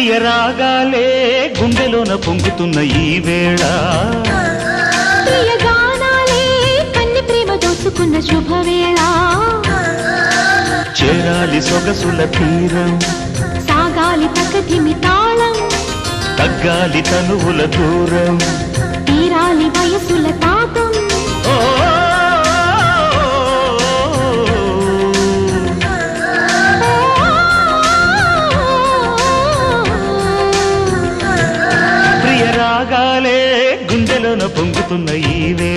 ప్రియ రాగాలే గుండెలోన పొంగుతున్న ఈ వేళ ప్రియ గానాలే కన్ని ప్రేమ దోచుకున్న శుభవేళ చేరాలి సొగసుల తీరం సాగాలి తకధిమి తాళం తగ్గాలి తనువుల దూరం తీరాలి వయసుల తాపం ప్రియ రాగాలే గుండెలోన పొంగుతున్న ఈ వేళ